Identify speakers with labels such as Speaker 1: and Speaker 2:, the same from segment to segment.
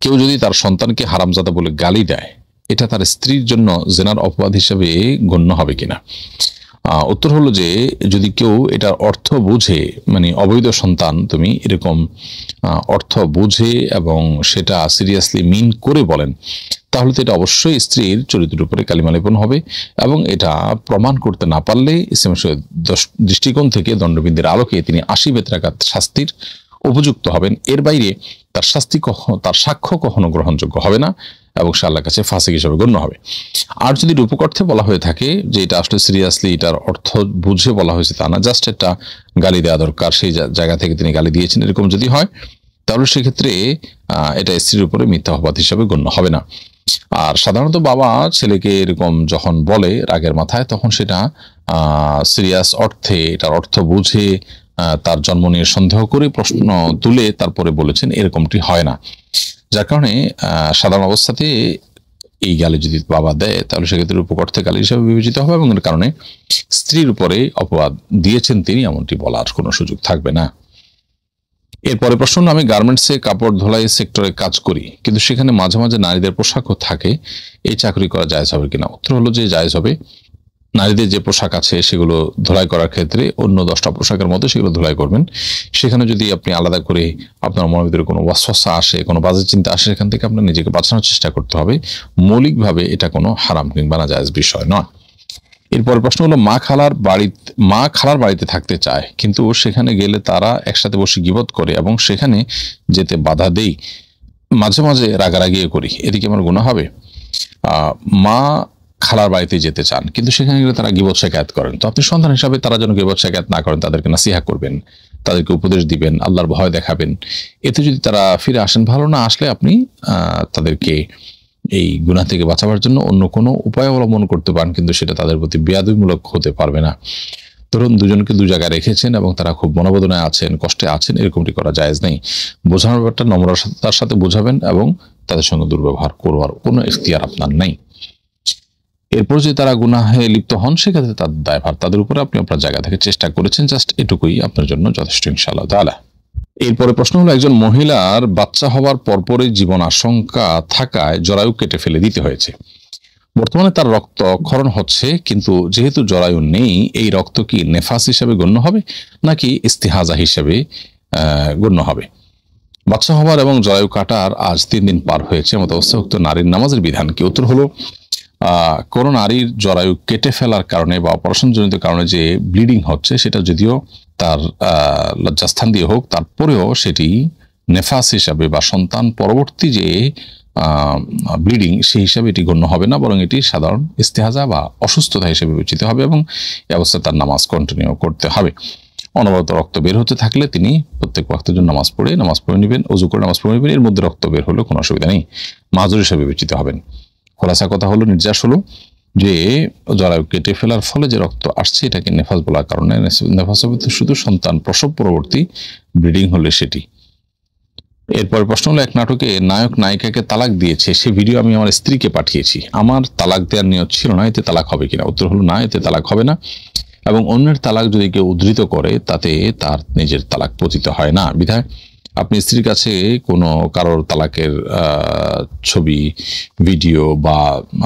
Speaker 1: কেউ যদি তার সন্তানকে হারামজাদা বলে গালি দেয়, এটা তার স্ত্রীর জন্য জেনার অপবাদ হিসেবে গণ্য হবে কিনা? উত্তর হলো যে যদি কেউ এটার অর্থ বুঝে, মানে অবৈধ সন্তান তুমি এরকম অর্থ বুঝে এবং সেটা সিরিয়াসলি মিন করে বলেন, তাহলে তো এটা অবশ্যই স্ত্রীর চরিত্রের উপরে কালিমা লেপন হবে। এবং এটা প্রমাণ করতে না পারলে ইসলামের দৃষ্টিকোণ থেকে দণ্ডবিধির আলোকে তিনি 80 বেত্রাঘাত শাস্তির উপযুক্ত হবেন। এর বাইরে তার সাক্ষ্য কখনো গ্রহণযোগ্য হবে না এবং সে আল্লাহর কাছে ফাসিক হিসেবে গণ্য হবে। আর যদি রূপক অর্থে বলা হয়ে থাকে যে এটা আসলে সিরিয়াসলি এটার অর্থ বুঝে বলা হয়েছে তা না, জাস্ট একটা গালি দেওয়া দরকার, সেই জায়গা থেকে তিনি গালি দিয়েছেন, এরকম যদি হয় তাহলে সেক্ষেত্রে এটা স্ত্রীর উপরে মিথ্যা অপবাদ হিসেবে গণ্য হবে না। আর সাধারণত বাবা ছেলেকে এরকম যখন বলে রাগের মাথায়, তখন সেটা সিরিয়াস অর্থে, এটার অর্থ বুঝে তার জন্ম নিয়ে সন্দেহ করে প্রশ্ন তুলে তারপরে বলেছেন, এরকমটি হয় না। যার কারণে সাধারণ অবস্থাতে এই গালি যদি বাবা দেয় তাহলে সেক্ষেত্রে রূপক অর্থে গালি হিসাবে বিবেচিত হবে এবং এর কারণে স্ত্রীর উপরে অপবাদ দিয়েছেন তিনি এমনটি বলার কোনো সুযোগ থাকবে না। এরপরে প্রশ্ন, আমি গার্মেন্টসে কাপড় ধোলাই সেক্টরে কাজ করি, কিন্তু সেখানে মাঝে মাঝে নারীদের পোশাকও থাকে, এই চাকরি করা জায়েজ হবে কিনা? উত্তর হলো যে জায়েজ হবে। নারীদের যে পোশাক আছে সেগুলো ধোলাই করার ক্ষেত্রে অন্য 10টা পোশাকের মধ্যে সেগুলো ধোলাই করবেন। সেখানে যদি আপনি আলাদা করে আপনার মনের ভিতরে কোনো ওয়াসওয়াসা আসে, কোনো বাজে চিন্তা আসে, সেখান থেকে আপনার নিজেকে বাঁচানোর চেষ্টা করতে হবে। মৌলিকভাবে এটা কোনো হারাম কিংবা নাজায়েজ বিষয় নয়। এরপর প্রশ্ন হলো, মা খালার বাড়িতে থাকতে চায়, কিন্তু সেখানে গেলে তারা একসাথে বসে গীবত করে এবং সেখানে যেতে বাধা দেই, মাঝে মাঝে রাগারাগিও করি, এদিকে আমার গুনাহ হবে? মা খালার বাড়িতে যেতে চান, কিন্তু সেখানে গেলে তারা গীবত শিকায়াত করেন, তো আপনি সন্তান হিসাবে তারা যেন গীবত শিকায়াত না করেন তাদেরকে নাসিহা করবেন, তাদেরকে উপদেশ দিবেন, আল্লাহর ভয় দেখাবেন। এতে যদি তারা ফিরে আসেন, ভালো না আসলে আপনি তাদেরকে এই গুনাহ থেকে বাঁচাবার জন্য অন্য কোনো উপায় অবলম্বন করতে পারেন, কিন্তু সেটা তাদের প্রতি বেয়াদবিমূলক হতে পারবে না। ধরুন দুজনকে দু জায়গায় রেখেছেন এবং তারা খুব মনোবেদনায় আছেন, কষ্টে আছেন, এরকমটি করা জায়েজ নেই। বোঝানোর ব্যাপারটা নম্রতার সাথে বোঝাবেন এবং তাদের সঙ্গে দুর্ব্যবহার করবার কোনো ইখতিয়ার আপনার নেই। এরপর যদি তারা গুনাহে লিপ্ত হন, সেক্ষেত্রে তাদের দায়ভার তাদের উপরে, আপনি আপনার জায়গা থেকে চেষ্টা করেছেন, জাস্ট এটুকুই আপনার জন্য যথেষ্ট ইনশাআল্লাহ তাআলা। এরপরে প্রশ্ন হলো, একজন মহিলার বাচ্চা হওয়ার পরপরই জীবন আশঙ্কা থাকায় জরায়ু কেটে ফেলে দিতে হয়েছে। বর্তমানে তার রক্তক্ষরণ হচ্ছে, কিন্তু যেহেতু জরায়ু নেই, এই রক্ত কি নেফাস হিসেবে গণ্য হবে নাকি ইস্তিহাজা হিসেবে গণ্য হবে? বাচ্চা হওয়ার এবং জরায়ু কাটার আজ 3 দিন পার হয়েছে, এমত অবস্থায় উক্ত নারীর নামাজের বিধান কি? উত্তর হলো, কোনো নারীর জরায়ু কেটে ফেলার কারণে বা অপারেশনজনিত কারণে যে ব্লিডিং হচ্ছে, সেটা যদিও তার লজ্জাস্থান দিয়ে হোক, তারপরেও সেটি নেফাস হিসাবে বা সন্তান পরবর্তী যে ব্লিডিং সেই হিসাবে এটি গণ্য হবে না, বরং এটি সাধারণ ইস্তেহাজা বা অসুস্থতা হিসেবে বিবেচিত হবে এবং এই অবস্থায় তার নামাজ কন্টিনিউ করতে হবে। অনবরত রক্ত বের হতে থাকলে তিনি প্রত্যেক ওয়াক্তের জন্য নামাজ পড়ে নেবেন, ওযু করে নামাজ পড়ে নেবেন। এর মধ্যে রক্ত বের হলেও কোনো অসুবিধা নেই, মাযুর হিসেবে বিবেচিত হবেন। খোলাসা কথা হলো, নির্যাস হলো যে জরায়ু কেটে ফেলার ফলে যে রক্ত আসছে এটাকে নেফাস বলার কারণে, নেফাস হবে শুধু সন্তান প্রসব পরবর্তী ব্লিডিং হলে সেটি। এরপর প্রশ্ন হলো, এক নাটকে নায়ক নায়িকাকে তালাক দিয়েছে, সে ভিডিও আমি আমার স্ত্রীকে পাঠিয়েছি, আমার তালাক দেওয়ার নিয়ত ছিল না, এতে তালাক হবে কিনা? উত্তর হলো, না, এতে তালাক হবে না। এবং অন্যের তালাক যদি কেউ উদ্ধৃত করে তাতে তার নিজের তালাক পতিত হয় না। বিধায় আপনি স্ত্রীর কাছে কোনো কারোর তালাকের ছবি, ভিডিও বা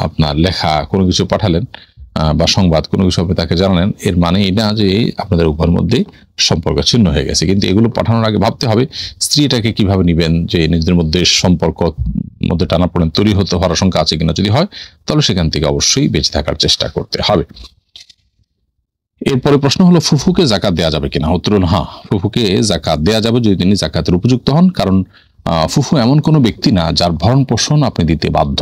Speaker 1: আপনার লেখা কোনো কিছু পাঠালেন বা সংবাদ কোনো কিছু আপনি তাকে জানালেন, এর মানে এই না যে আপনাদের উভয়ের মধ্যে সম্পর্ক ছিন্ন হয়ে গেছে। কিন্তু এগুলো পাঠানোর আগে ভাবতে হবে স্ত্রী এটাকে কিভাবে নেবেন, যে নিজেদের মধ্যে সম্পর্ক মধ্যে টানাপোড়েন তৈরি হওয়ার আশঙ্কা আছে কিনা। যদি হয় তাহলে সেখান থেকে অবশ্যই বেঁচে থাকার চেষ্টা করতে হবে। এরপরে প্রশ্ন হলো, ফুফুকে যাকাত দেওয়া যাবে কিনা? উত্তর হলো, হ্যাঁ, ফুফুকে যাকাত দেওয়া যাবে যদি তিনি যাকাতের উপযুক্ত হন। কারণ ফুফু এমন কোনো ব্যক্তি না যার ভরণ পোষণ আপনি দিতে বাধ্য।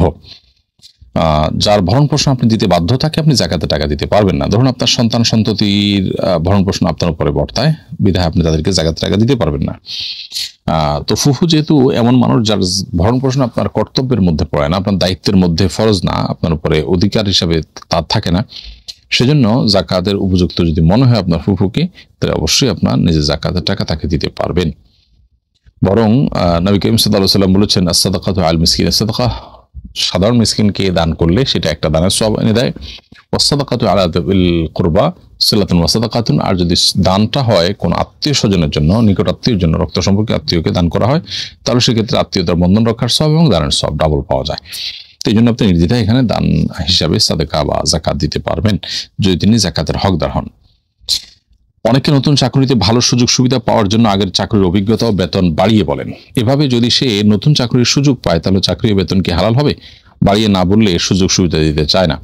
Speaker 1: যার ভরণ পোষণ আপনি দিতে বাধ্য তাকে আপনি যাকাতে টাকা দিতে পারবেন না। ধরুন আপনার সন্তান সন্ততির ভরণ পোষণ আপনার উপরে বর্তায়, বিধায় আপনি তাদেরকে যাকাতে টাকা দিতে পারবেন না। তো ফুফু যেহেতু এমন মানুষ যার ভরণ পোষণ আপনার কর্তব্যের মধ্যে পড়ে না, আপনার দায়িত্বের মধ্যে, ফরজ না, আপনার উপরে অধিকার হিসাবে তার থাকে না, সেজন্য যাকাতের উপযুক্ত যদি মনে হয় আপনার ফুফুকে, তাহলে অবশ্যই আপনার নিজের যাকাতের টাকা তাকে দিতে পারবেন। বরং নবী করিম সাল্লাল্লাহু আলাইহি ওয়াসাল্লাম বলেছেন, আস-সাদাকাতু আল মিসকিন, সাদাকা সাধারণ মিসকিনকে দান করলে সেটা একটা দানের সওয়াব এনে দেয়। ওয়াস-সাদাকাতু আলা যিল কুরবা, সিলাতুন ওয়া সাদাকাতুন। আর যদি দানটা হয় কোন আত্মীয় স্বজনের জন্য, নিকট আত্মীয়ের জন্য, রক্ত সম্পর্কে আত্মীয়কে দান করা হয়, তাহলে সেক্ষেত্রে আত্মীয়তার বন্ধন রক্ষার সব এবং দানের সব ডাবল পাওয়া যায়। তো এই জন্য আপনি নির্দ্বিধায় এখানে দান হিসাবে সাদাকা বা জাকাত দিতে পারবেন যদি তিনি জাকাতের হকদার হন। অনেকে নতুন চাকরিতে ভালো সুযোগ সুবিধা পাওয়ার জন্য আগের চাকরির অভিজ্ঞতা ও বেতন বাড়িয়ে বলেন। এভাবে যদি সে নতুন চাকরির সুযোগ পায় তাহলে চাকরি ও বেতন কি হালাল হবে? বাড়িয়ে না বললে সুযোগ সুবিধা দিতে চায় না।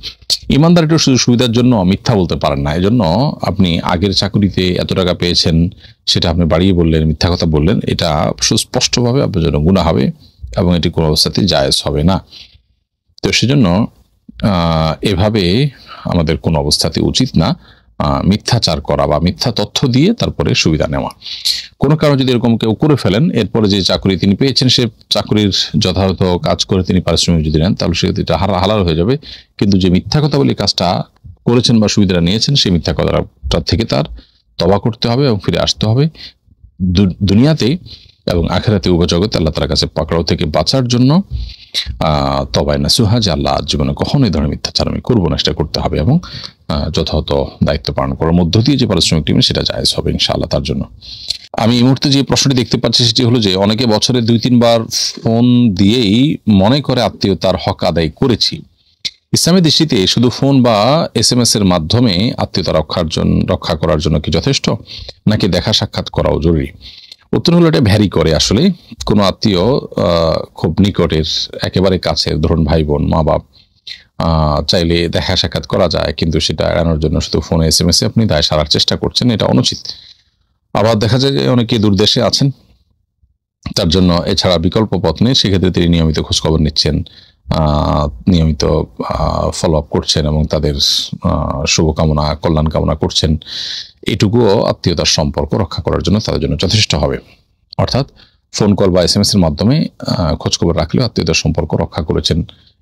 Speaker 1: ইমানদার একটু সুযোগ সুবিধার জন্য মিথ্যা বলতে পারেন না। এজন্য আপনি আগের চাকরিতে এত টাকা পেয়েছেন সেটা আপনি বাড়িয়ে বললেন, মিথ্যা কথা বললেন, এটা সুস্পষ্টভাবে আপনার জন্য গুনাহ হবে এবং এটি কোনো অবস্থাতেই জায়েজ হবে না। তো সেজন্য এভাবে আমাদের কোনো অবস্থাতে উচিত না মিথ্যাচার করা বা মিথ্যা তথ্য দিয়ে তারপরে সুবিধা নেওয়া। কোনো কারণে যদি এরকম কেউ করে ফেলেন, এরপরে যে চাকরি তিনি পেয়েছেন সে চাকরির যথাযথ কাজ করে তিনি পারিশ্রমিক যদি নেন তাহলে সেক্ষেত্রে এটা হালাল হয়ে যাবে। কিন্তু যে মিথ্যা কথা বলে কাজটা করেছেন বা সুবিধাটা নিয়েছেন সেই মিথ্যা কথাটা থেকে তার তওবা করতে হবে এবং ফিরে আসতে হবে। দুনিয়াতে এবং আখিরাতে উভয় জগতে আল্লাহ তাআলার কাছে পাকড়াও থেকে বাঁচার জন্য তওবায়ে নাসুহা, যে আল্লাহ জীবনে কখনো এই ধরনের মিথ্যাচার আমি করবো না, সেটা করতে হবে এবং যথাযথ দায়িত্ব পালন করার মধ্য দিয়ে যে পারিশ্রমিক টিমে সেটা জায়েজ হবে ইনশাআল্লাহ তার জন্য। আমি এই মুহূর্তে যে প্রশ্নটি দেখতে পাচ্ছি সেটি হলো যে অনেকে বছরে 2-3 বার ফোন দিয়েই মনে করে আত্মীয়তার হক আদায় করেছি। ইসলামী দৃষ্টিতে শুধু ফোন বা SMS এর মাধ্যমে আত্মীয়তা রক্ষা করার জন্য কি যথেষ্ট, নাকি দেখা সাক্ষাৎ করাও জরুরি? উত্তর হলো এটা ভ্যারি করে। আসলে কোনো আত্মীয় খুব নিকটের, একেবারে কাছের, ধরুন ভাই বোন, মা বাপ, চাইলে দেখা সাক্ষাৎ করা যায়, কিন্তু সেটা এড়ানোর জন্য শুধু ফোনে SMS এ আপনি দায় সারার চেষ্টা করছেন, এটা অনুচিত। আবার দেখা যায় যে অনেকে দূরদেশে আছেন, তার জন্য এছাড়া বিকল্প পথ নেই, সেক্ষেত্রে তিনি নিয়মিত খোঁজখবর নিচ্ছেন, নিয়মিত ফলো আপ করছেন এবং তাদের শুভকামনা কল্যাণ কামনা করছেন। এটুকুও আত্মীয়তার সম্পর্ক রক্ষা করার জন্য তাদের জন্য যথেষ্ট হবে। অর্থাৎ ফোন কল বা SMS এর মাধ্যমে খোঁজখবর রাখলেও আত্মীয়তার সম্পর্ক রক্ষা করেছেন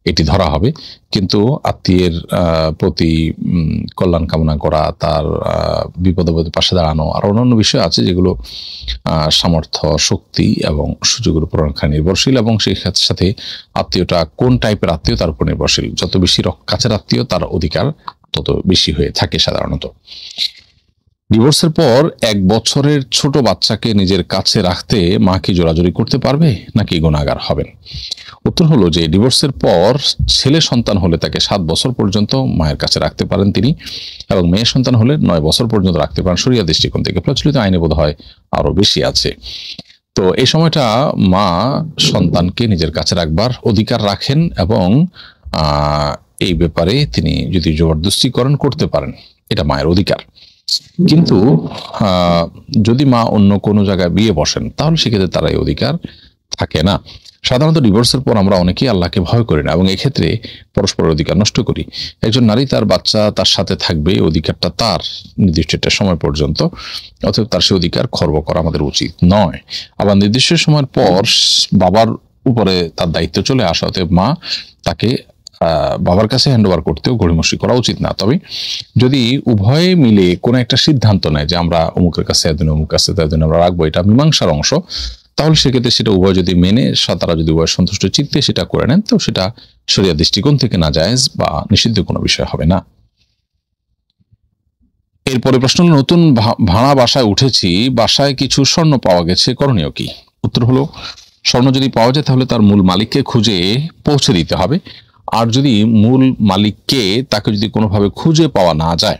Speaker 1: এটি ধরা হবে। কিন্তু আত্মীয়ের প্রতি কল্যাণ কামনা করা, তার বিপদে পাশে দাঁড়ানো, আর অন্যান্য বিষয় আছে যেগুলো সামর্থ্য, শক্তি এবং সুযোগের উপর অনেকখানি নির্ভরশীল এবং সেই সাথে আত্মীয়টা কোন টাইপের আত্মীয় তার উপর নির্ভরশীল। যত বেশি কাছের আত্মীয় তার অধিকার তত বেশি হয়ে থাকে সাধারণত। ডিভোর্সের পর 1 বছরের ছোট বাচ্চাকে নিজের কাছে রাখতে মা কি জোরাজুরি করতে পারবে নাকি গুনাহগার হবেন? উত্তর হলো যে ডিভোর্সের পর ছেলে সন্তান হলে তাকে 7 বছর পর্যন্ত মায়ের কাছে রাখতে পারেন তিনি, এবং মেয়ে সন্তান হলে 9 বছর পর্যন্ত রাখতে পারেন। শরিয়া দৃষ্টিকোণ থেকে প্রচলিত আইনে বোধ হয় আরো বেশি আছে। তো এই সময়টা মা সন্তানকে নিজের কাছে রাখবার অধিকার রাখেন এবং এই ব্যাপারে তিনি যদি জবরদস্তিকরণ করতে পারেন, এটা মায়ের অধিকার। কিন্তু যদি মা অন্য কোনো জায়গায় বিয়ে বসেন তাহলে সেক্ষেত্রে তার এই অধিকার থাকে না। সাধারণত ডিভোর্সের পর আমরা অনেকেই আল্লাহকে ভয় করি না এবং এক্ষেত্রে পরস্পরের অধিকার নষ্ট করি। একজন নারী তার বাচ্চা তার সাথে থাকবে, অধিকারটা তার নির্দিষ্ট একটা সময় পর্যন্ত, অতএব তার সে অধিকার খর্ব করা আমাদের উচিত নয়। আবার নির্দিষ্ট সময়ের পর বাবার উপরে তার দায়িত্ব চলে আসা, অতএব মা তাকে বাবার কাছে হ্যান্ডওভার করতেও গড়িমসি করা উচিত না। তবে যদি উভয়ে মিলে কোনো একটা সিদ্ধান্ত নেয় যে আমরা অমুকের কাছে এতদিন, অমুক কাছে এতদিন আমরা রাখবো, এটা মীমাংসার অংশ, তাহলে সেক্ষেত্রে সেটা উভয় যদি মেনে তারা যদি উভয় সন্তুষ্ট চিত্তে সেটা করে নেন তো সেটা শরিয়া দৃষ্টিকোণ থেকে নাজায়েজ বা নিষিদ্ধ কোনো বিষয় হবে না। এরপরে প্রশ্ন হলো, নতুন ভাড়া বাসায় উঠেছি, বাসায় কিছু স্বর্ণ পাওয়া গেছে, করণীয় কি? উত্তর হলো, স্বর্ণ যদি পাওয়া যায় তাহলে তার মূল মালিককে খুঁজে পৌঁছে দিতে হবে। আর যদি মূল মালিককে তাকে যদি কোনোভাবে খুঁজে পাওয়া না যায়,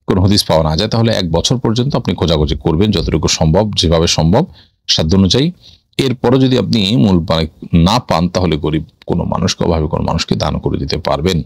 Speaker 1: কোনো হদিস পাওয়া না যায়, তাহলে 1 বছর পর্যন্ত আপনি খোঁজাখুঁজি করবেন যতটুকু সম্ভব, যেভাবে সম্ভব সাধ্য অনুযায়ী। এরপরে যদি আপনি মূল মালিক না পান তাহলে গরিব কোনো মানুষকে, অভাবী কোনো মানুষকে দান করে দিতে পারবেন।